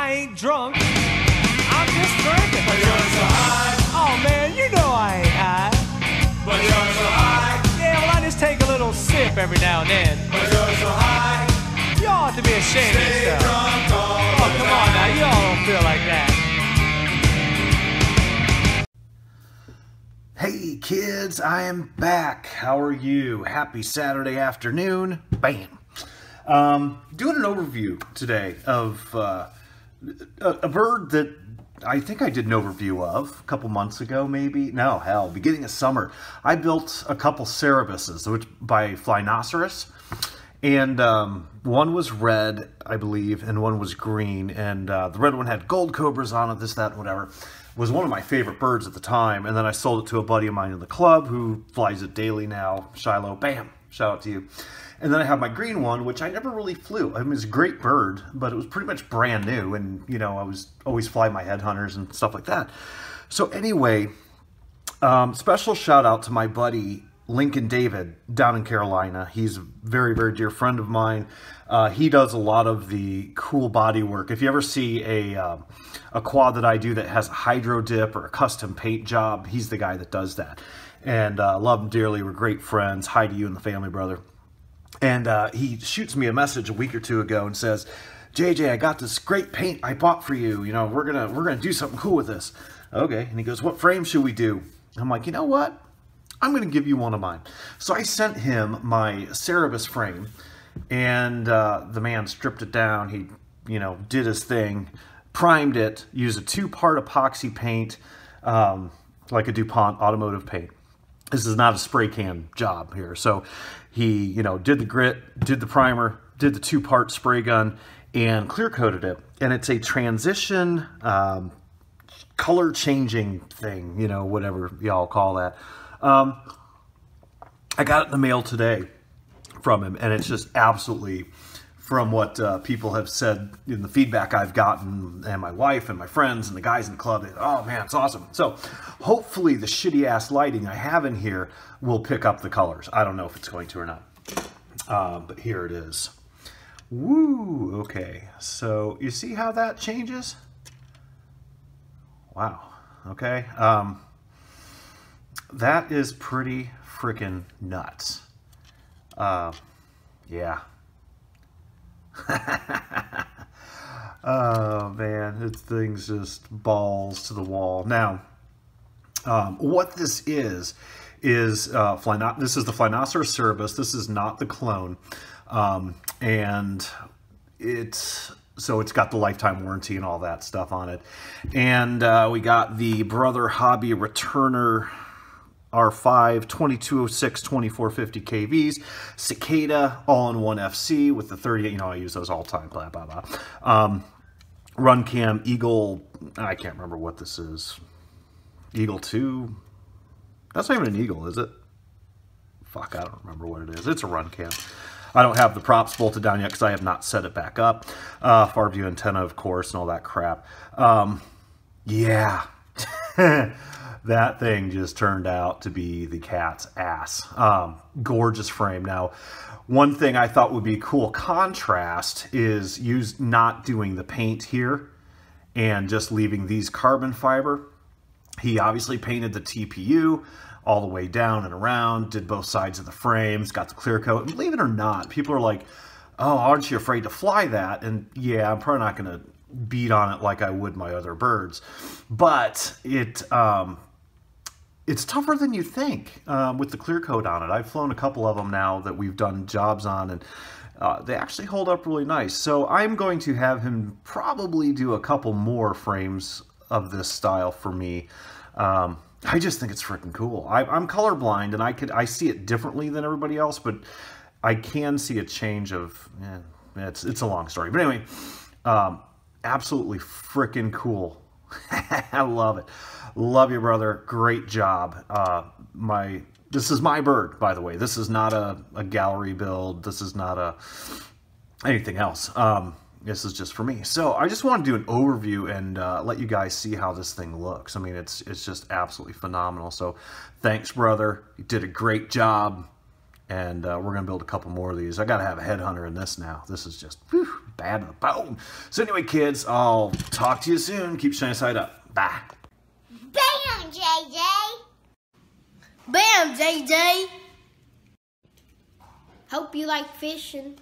I ain't drunk. I'm just drinking. But you're so high. Oh man, you know I ain't high. But you're so high. Yeah, well I just take a little sip every now and then. But you're so high. You ought to be ashamed of Stay yourself. drunk all Oh, the come time. on now, you all don't feel like that. Hey kids, I am back. How are you? Happy Saturday afternoon. Bam. Doing an overview today of a bird that I think I did an overview of a couple months ago, maybe. No, hell, beginning of summer. I built a couple Cerebuses, which by Flynoceros. And one was red, I believe, and one was green. And the red one had gold cobras on it, this, that, whatever. Was one of my favorite birds at the time. And then I sold it to a buddy of mine in the club who flies it daily now. Shiloh, bam, shout out to you. And then I have my green one, which I never really flew. I mean, it's a great bird, but it was pretty much brand new. And, you know, I was always flying my headhunters and stuff like that. So anyway, special shout out to my buddy Lincoln David down in Carolina. He's a very, very dear friend of mine. He does a lot of the cool body work. If you ever see a quad that I do that has a hydro dip or a custom paint job, he's the guy that does that. And love him dearly. We're great friends. Hi to you and the family, brother. And he shoots me a message a week or two ago and says, JJ, I got this great paint I bought for you. You know, we're gonna do something cool with this. Okay. And he goes, what frame should we do? I'm like, you know what? I'm going to give you one of mine. So I sent him my Cerebus frame, and the man stripped it down. He, you know, did his thing, primed it, used a 2-part epoxy paint, like a DuPont automotive paint. This is not a spray can job here. So he, you know, did the grit, did the primer, did the 2-part spray gun, and clear coated it. And it's a transition color changing thing, you know, whatever y'all call that. I got it in the mail today from him, and it's just absolutely, from what people have said in the feedback I've gotten, and my wife and my friends and the guys in the club, oh man, it's awesome. So hopefully the shitty ass lighting I have in here will pick up the colors. I don't know if it's going to or not, but here it is. Woo, okay. So you see how that changes? Wow, okay. That is pretty freaking nuts. Yeah. Oh man, this thing's just balls to the wall. Now, what this is this is the Flynoceros cerebus. This is not the clone, and it's got the lifetime warranty and all that stuff on it. And we got the Brother Hobby Returner R5 2206 2450 KVs, Cicada all-in-one FC with the 38, you know, I use those all the time, blah, blah, blah. Run cam Eagle, I can't remember what this is. Eagle 2? That's not even an Eagle, is it? Fuck, I don't remember what it is. It's a run cam. I don't have the props bolted down yet because I have not set it back up. Far view antenna, of course, and all that crap. Yeah. That thing just turned out to be the cat's ass. Gorgeous frame. Now, one thing I thought would be a cool contrast is not doing the paint here and just leaving these carbon fiber. He obviously painted the TPU all the way down and around, did both sides of the frames, got the clear coat. And believe it or not, people are like, oh, aren't you afraid to fly that? And yeah, I'm probably not going to beat on it like I would my other birds. But it's tougher than you think with the clear coat on it. I've flown a couple of them now that we've done jobs on, and they actually hold up really nice. So I'm going to have him probably do a couple more frames of this style for me. I just think it's freaking cool. I'm colorblind, and I see it differently than everybody else, but I can see a change of, it's a long story. But anyway, absolutely freaking cool. I love it. Love you, brother. Great job. This is my bird, by the way. This is not a gallery build. This is not anything else. This is just for me. So I just want to do an overview and let you guys see how this thing looks. I mean, it's just absolutely phenomenal. So thanks, brother. You did a great job. And we're going to build a couple more of these. I got to have a headhunter in this now. This is just, whew. bad to the bone. So anyway, kids, I'll talk to you soon. Keep shining side up. Bye. Bam, JJ. Bam, JJ. Hope you like fishing.